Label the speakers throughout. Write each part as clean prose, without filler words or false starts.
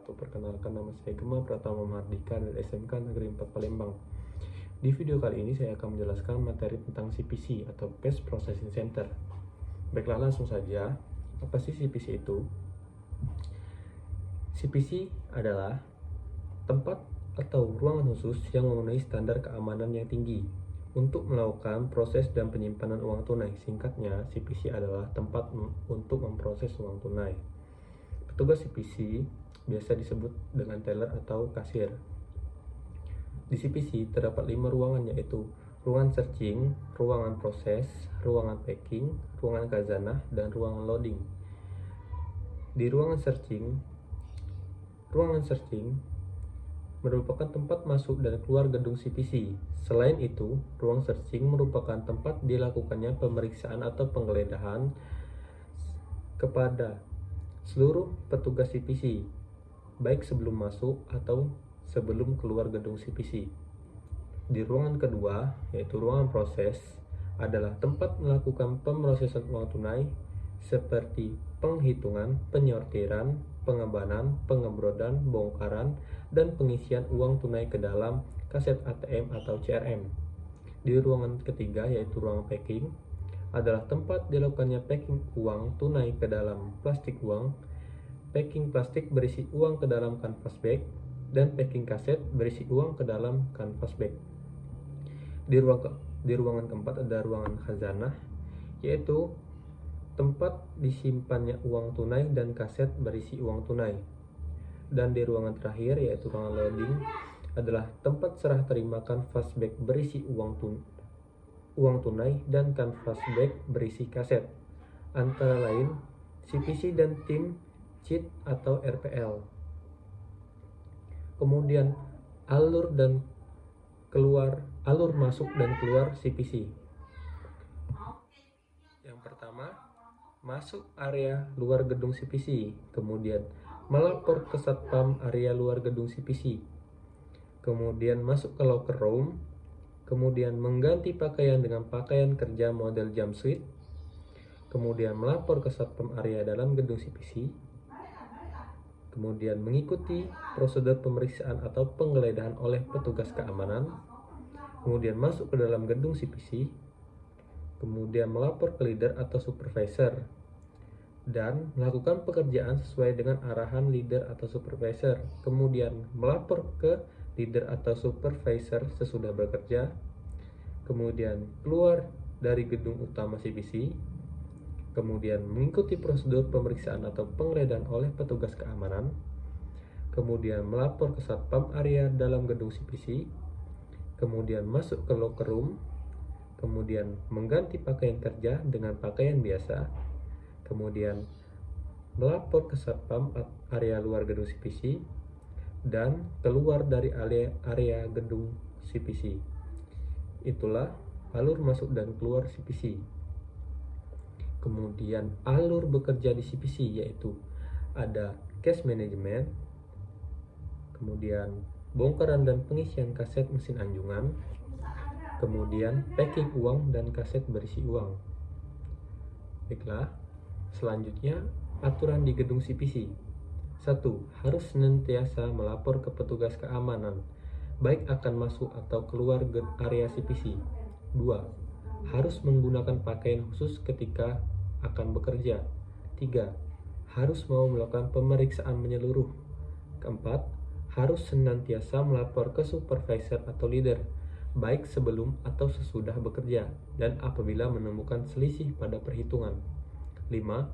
Speaker 1: wabarakatuh. Perkenalkan, nama saya Gema Pratama Mardika dari SMK Negeri 4 Palembang. Di video kali ini saya akan menjelaskan materi tentang CPC atau Cash Processing Center. Baiklah, langsung saja. Apa sih CPC itu? CPC adalah tempat atau ruangan khusus yang memenuhi standar keamanan yang tinggi untuk melakukan proses dan penyimpanan uang tunai. Singkatnya, CPC adalah tempat untuk memproses uang tunai. Petugas CPC biasa disebut dengan teller atau kasir. Di CPC terdapat 5 ruangan, yaitu ruangan searching, ruangan proses, ruangan packing, ruangan khazanah, dan ruangan loading. Di ruangan searching merupakan tempat masuk dan keluar gedung CPC. Selain itu, ruang searching merupakan tempat dilakukannya pemeriksaan atau penggeledahan kepada seluruh petugas CPC, baik sebelum masuk atau sebelum keluar gedung CPC. Di ruangan kedua, yaitu ruangan proses, adalah tempat melakukan pemrosesan uang tunai seperti penghitungan, penyortiran, pengebanan, pengebrodan, bongkaran, dan pengisian uang tunai ke dalam kaset ATM atau CRM. Di ruangan ketiga, yaitu ruangan packing, adalah tempat dilakukannya packing uang tunai ke dalam plastik uang, packing plastik berisi uang ke dalam canvas bag, dan packing kaset berisi uang ke dalam canvas bag. Di ruangan keempat ada ruangan khazanah, yaitu tempat disimpannya uang tunai dan kaset berisi uang tunai. Dan di ruangan terakhir, yaitu ruangan loading, adalah tempat serah terima canvas bag berisi uang tunai dan canvas bag berisi kaset, antara lain CPC dan tim cheat atau RPL. Kemudian alur masuk dan keluar CPC. Yang pertama, masuk area luar gedung CPC, kemudian melapor ke satpam area luar gedung CPC, kemudian masuk ke locker room, kemudian mengganti pakaian dengan pakaian kerja model jumpsuit, kemudian melapor ke satpam area dalam gedung CPC, kemudian mengikuti prosedur pemeriksaan atau penggeledahan oleh petugas keamanan, kemudian masuk ke dalam gedung CPC, kemudian melapor ke leader atau supervisor, dan melakukan pekerjaan sesuai dengan arahan leader atau supervisor, kemudian melapor ke leader atau supervisor sesudah bekerja, kemudian keluar dari gedung utama CPC, kemudian mengikuti prosedur pemeriksaan atau penggeledahan oleh petugas keamanan, kemudian melapor ke satpam area dalam gedung CPC, kemudian masuk ke locker room, kemudian mengganti pakaian kerja dengan pakaian biasa, kemudian melapor ke satpam area luar gedung CPC, dan keluar dari area gedung CPC. Itulah alur masuk dan keluar CPC. Kemudian alur bekerja di CPC, yaitu ada cash management, kemudian bongkaran dan pengisian kaset mesin anjungan, kemudian packing uang dan kaset berisi uang. Baiklah, selanjutnya aturan di gedung CPC. 1. Harus senantiasa melapor ke petugas keamanan, baik akan masuk atau keluar area CPC. 2. Harus menggunakan pakaian khusus ketika akan bekerja. 3. Harus mau melakukan pemeriksaan menyeluruh. 4. Harus senantiasa melapor ke supervisor atau leader, baik sebelum atau sesudah bekerja, dan apabila menemukan selisih pada perhitungan. 5.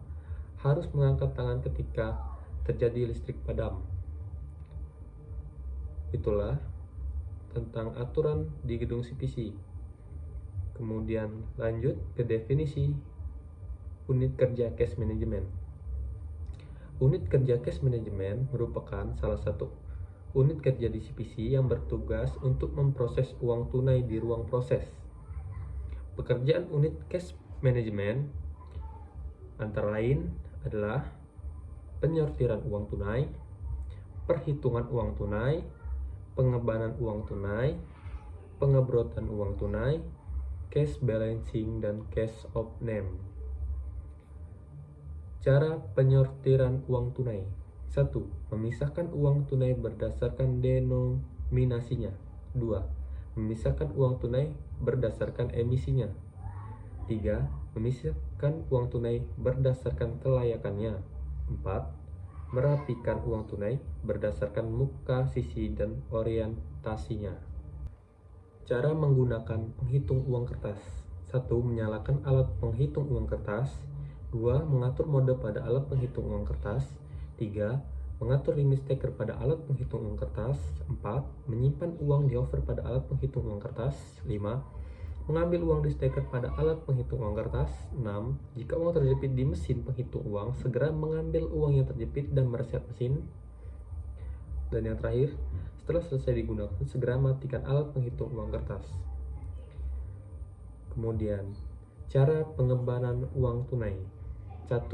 Speaker 1: Harus mengangkat tangan ketika terjadi listrik padam. Itulah tentang aturan di gedung CPC. Kemudian lanjut ke definisi unit kerja cash management. Unit kerja cash management merupakan salah satu unit kerja di CPC yang bertugas untuk memproses uang tunai di ruang proses. Pekerjaan unit cash management antara lain adalah penyortiran uang tunai, perhitungan uang tunai, pengebanan uang tunai, pengebrotan uang tunai, cash balancing, dan cash of name. Cara penyortiran uang tunai. 1. Memisahkan uang tunai berdasarkan denominasinya. 2. Memisahkan uang tunai berdasarkan emisinya. 3. Memisahkan uang tunai berdasarkan kelayakannya. 4. Merapikan uang tunai berdasarkan muka, sisi, dan orientasinya. Cara menggunakan penghitung uang kertas. 1. Menyalakan alat penghitung uang kertas. 2. Mengatur mode pada alat penghitung uang kertas. 3. Mengatur limit steker pada alat penghitung uang kertas. 4. Menyimpan uang di hover pada alat penghitung uang kertas. 5. Mengambil uang di steker pada alat penghitung uang kertas. 6. Jika uang terjepit di mesin penghitung uang, segera mengambil uang yang terjepit dan mereset mesin. Dan yang terakhir, setelah selesai digunakan, segera matikan alat penghitung uang kertas. Kemudian, cara pengembangan uang tunai. 1.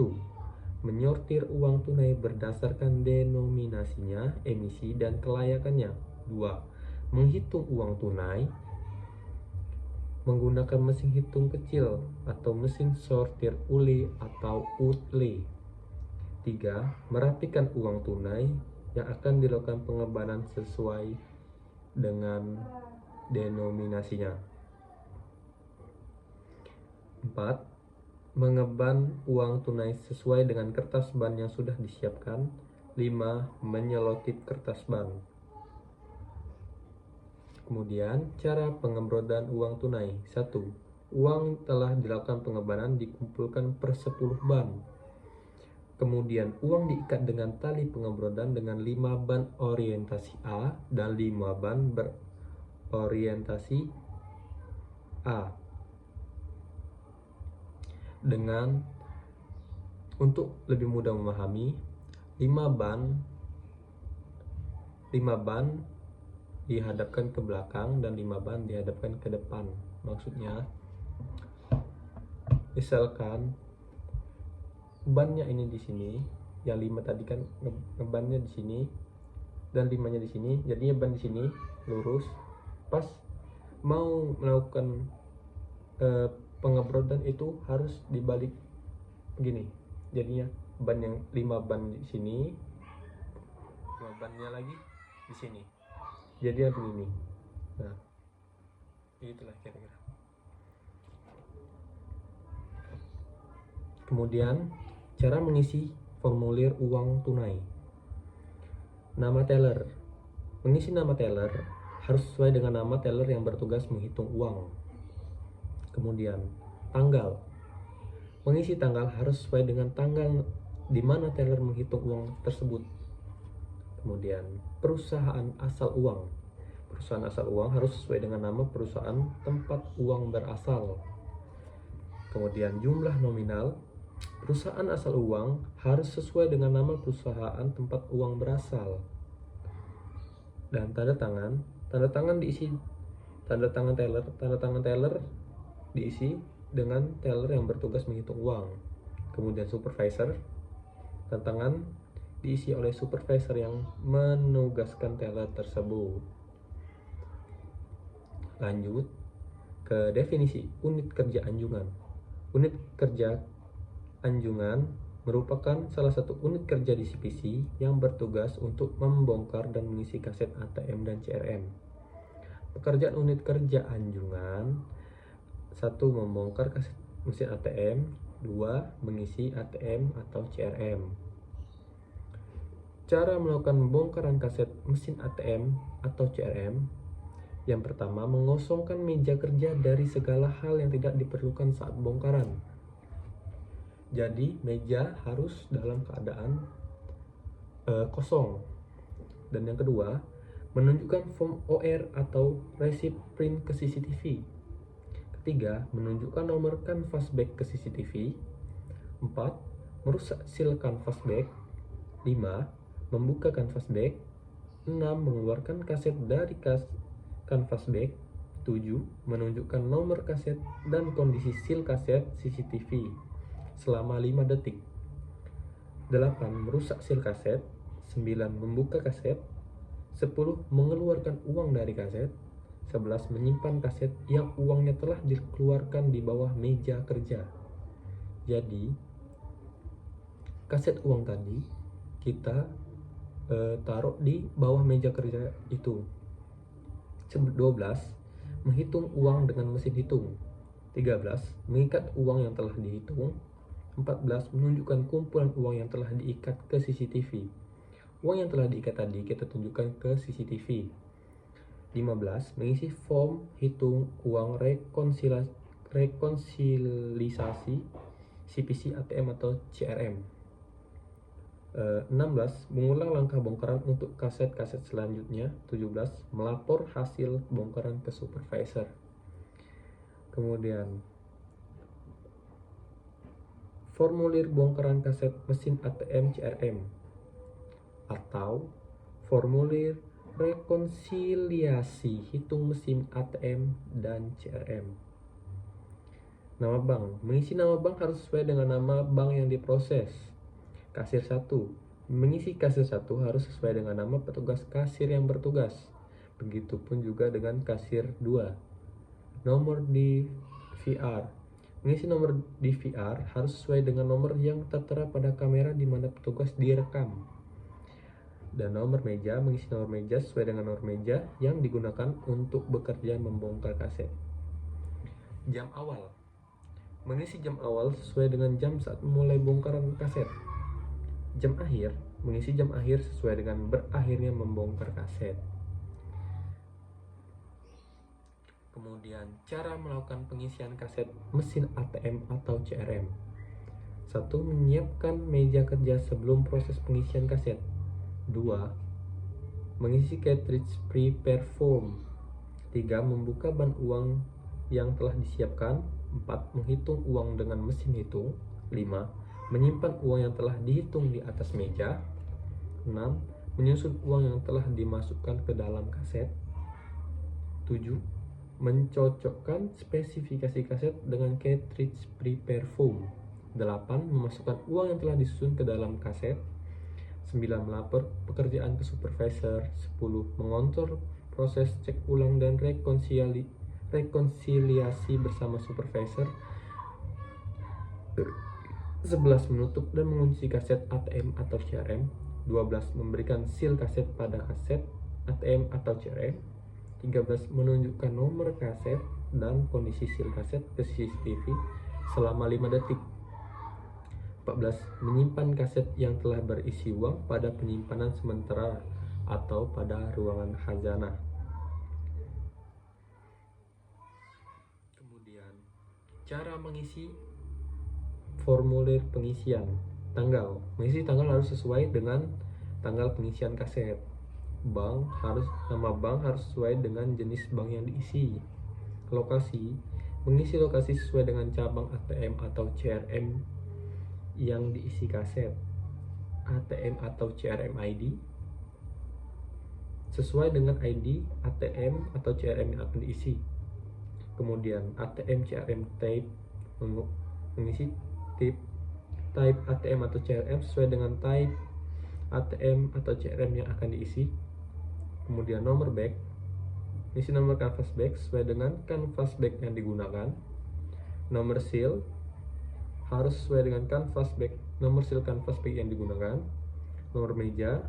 Speaker 1: Menyortir uang tunai berdasarkan denominasinya, emisi, dan kelayakannya. 2. Menghitung uang tunai menggunakan mesin hitung kecil atau mesin sortir ULE atau UTLE. 3. Merapikan uang tunai yang akan dilakukan pengembangan sesuai dengan denominasinya. 4. Mengemban uang tunai sesuai dengan kertas ban yang sudah disiapkan. 5. Menyelotip kertas ban. Kemudian, cara pengemrodan uang tunai. 1. Uang telah dilakukan pengembangan dikumpulkan per 10 ban. Kemudian, uang diikat dengan tali pengemrodan dengan 5 ban orientasi A dan 5 ban berorientasi A. Untuk lebih mudah memahami, 5 ban dihadapkan ke belakang dan 5 ban dihadapkan ke depan. Maksudnya, misalkan bannya ini di sini, yang 5 tadi kan bannya di sini dan 5-nya di sini, jadinya ban di sini lurus. Pas mau melakukan pengemrodan itu harus dibalik begini, jadinya ban yang 5 ban di sini, 5 bannya lagi di sini, jadinya begini. Nah, itulah kira-kira. Kemudian, cara mengisi formulir uang tunai. Nama teller. Mengisi nama teller harus sesuai dengan nama teller yang bertugas menghitung uang. Kemudian, tanggal. Mengisi tanggal harus sesuai dengan tanggal di mana teller menghitung uang tersebut. Kemudian, perusahaan asal uang. Perusahaan asal uang harus sesuai dengan nama perusahaan tempat uang berasal. Kemudian, jumlah nominal. Perusahaan asal uang harus sesuai dengan nama perusahaan tempat uang berasal. Dan tanda tangan. Tanda tangan diisi, tanda tangan teller diisi dengan teller yang bertugas menghitung uang. Kemudian supervisor, tanda tangan diisi oleh supervisor yang menugaskan teller tersebut. Lanjut ke definisi unit kerja anjungan. Unit kerja anjungan merupakan salah satu unit kerja di CPC yang bertugas untuk membongkar dan mengisi kaset ATM dan CRM. Pekerjaan unit kerja anjungan: 1. Membongkar kaset mesin ATM. 2. Mengisi ATM atau CRM. Cara melakukan pembongkaran kaset mesin ATM atau CRM. Yang pertama, mengosongkan meja kerja dari segala hal yang tidak diperlukan saat bongkaran. Jadi, meja harus dalam keadaan kosong. Dan yang kedua, menunjukkan form OR atau receipt print ke CCTV. Ketiga, menunjukkan nomor kanvas back ke CCTV. 4. Merusak seal kanvas back. 5. Membuka kanvas back. 6. Mengeluarkan kaset dari kanvas back. 7. Menunjukkan nomor kaset dan kondisi seal kaset CCTV selama 5 detik. 8. Merusak seal kaset. 9. Membuka kaset. 10. Mengeluarkan uang dari kaset. 11. Menyimpan kaset yang uangnya telah dikeluarkan di bawah meja kerja. Jadi, kaset uang tadi kita taruh di bawah meja kerja itu. 12. Menghitung uang dengan mesin hitung. 13. Mengikat uang yang telah dihitung. 14. Menunjukkan kumpulan uang yang telah diikat ke CCTV. Uang yang telah diikat tadi kita tunjukkan ke CCTV. 15. Mengisi form hitung uang rekonsiliasi CPC, ATM atau CRM. 16. Mengulang langkah bongkaran untuk kaset-kaset selanjutnya. 17. Melapor hasil bongkaran ke supervisor. Kemudian formulir bongkaran kaset mesin ATM CRM atau formulir rekonsiliasi hitung mesin ATM dan CRM. Nama bank. Mengisi nama bank harus sesuai dengan nama bank yang diproses. Kasir 1. Mengisi kasir 1 harus sesuai dengan nama petugas kasir yang bertugas. Begitupun juga dengan kasir 2. Nomor DVR. Mengisi nomor DVR harus sesuai dengan nomor yang tertera pada kamera di mana petugas direkam. Dan nomor meja, mengisi nomor meja sesuai dengan nomor meja yang digunakan untuk bekerja membongkar kaset. Jam awal. Mengisi jam awal sesuai dengan jam saat memulai bongkaran kaset. Jam akhir, mengisi jam akhir sesuai dengan berakhirnya membongkar kaset. Kemudian cara melakukan pengisian kaset mesin ATM atau CRM. 1. Menyiapkan meja kerja sebelum proses pengisian kaset. 2. Mengisi cartridge prepare form. 3. Membuka ban uang yang telah disiapkan. 4. Menghitung uang dengan mesin hitung. 5. Menyimpan uang yang telah dihitung di atas meja. 6. Menyusun uang yang telah dimasukkan ke dalam kaset. 7. Mencocokkan spesifikasi kaset dengan cartridge prepare form. 8. Memasukkan uang yang telah disusun ke dalam kaset. 9. Melapor pekerjaan ke supervisor. 10. Mengontrol proses cek ulang dan rekonsiliasi bersama supervisor. 11. Menutup dan mengunci kaset ATM atau CRM. 12. Memberikan seal kaset pada kaset ATM atau CRM. 13. Menunjukkan nomor kaset dan kondisi seal kaset ke CCTV selama 5 detik. 14. Menyimpan kaset yang telah berisi uang pada penyimpanan sementara atau pada ruangan khazanah. Kemudian cara mengisi formulir pengisian. Tanggal. Mengisi tanggal harus sesuai dengan tanggal pengisian kaset. Nama bank harus sesuai dengan jenis bank yang diisi. Lokasi. Mengisi lokasi sesuai dengan cabang ATM atau CRM yang diisi kaset. ATM atau CRM ID sesuai dengan ID ATM atau CRM yang akan diisi. Kemudian ATM CRM type. Mengisi type ATM atau CRM sesuai dengan type ATM atau CRM yang akan diisi. Kemudian nomor back. Isi nomor canvas back sesuai dengan canvas back yang digunakan. Nomor seal harus sesuai dengan canvas back, nomor seal canvas back yang digunakan. Nomor meja.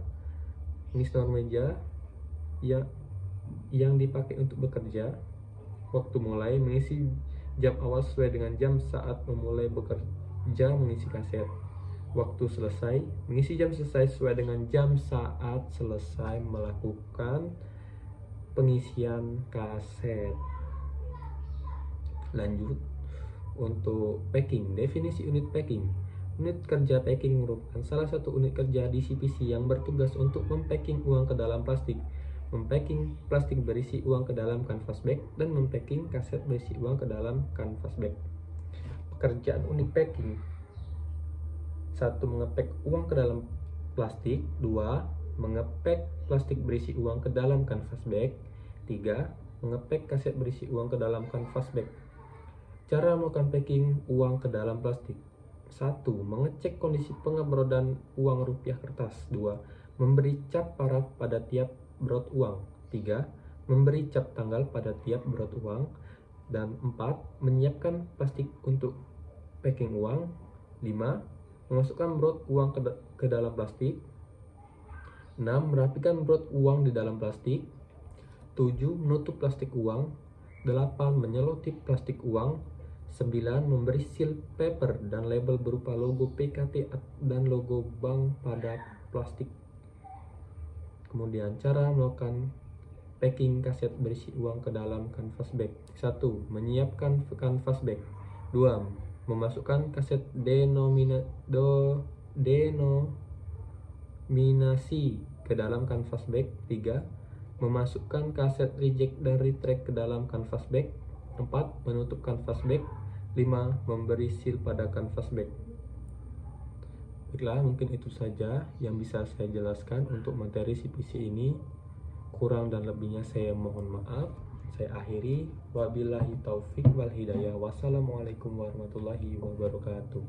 Speaker 1: Isi nomor meja yang dipakai untuk bekerja. Waktu mulai. Mengisi jam awal sesuai dengan jam saat memulai bekerja mengisi kaset. Waktu selesai. Mengisi jam selesai sesuai dengan jam saat selesai melakukan pengisian kaset. Lanjut untuk packing. Definisi unit packing. Unit kerja packing merupakan salah satu unit kerja di CPC yang bertugas untuk mempacking uang ke dalam plastik, mempacking plastik berisi uang ke dalam canvas bag, dan mempacking kaset berisi uang ke dalam canvas bag. Pekerjaan unit packing: 1. Mengepak uang ke dalam plastik. 2. Mengepak plastik berisi uang ke dalam canvas bag. 3. Mengepak kaset berisi uang ke dalam canvas bag. Cara melakukan packing uang ke dalam plastik: 1. Mengecek kondisi pengebrodan uang rupiah kertas. 2. Memberi cap paraf pada tiap brod uang. 3. Memberi cap tanggal pada tiap brod uang. Dan 4. Menyiapkan plastik untuk packing uang. 5. Memasukkan brod uang ke dalam plastik. 6. Merapikan baut uang di dalam plastik. 7. Menutup plastik uang. 8. Menyelotip plastik uang. 9. Memberi seal paper dan label berupa logo PKT dan logo bank pada plastik. Kemudian cara melakukan packing kaset berisi uang ke dalam canvas bag. 1. Menyiapkan canvas bag. 2. Memasukkan kaset denominasi ke dalam canvas bag. 3. Memasukkan kaset reject dan retract ke dalam canvas bag. 4. Menutup canvas bag. 5. Memberi seal pada canvas bag. Baiklah, mungkin itu saja yang bisa saya jelaskan untuk materi CPC ini. Kurang dan lebihnya saya mohon maaf. Saya akhiri. Wabillahi taufik wal hidayah. Wassalamualaikum warahmatullahi wabarakatuh.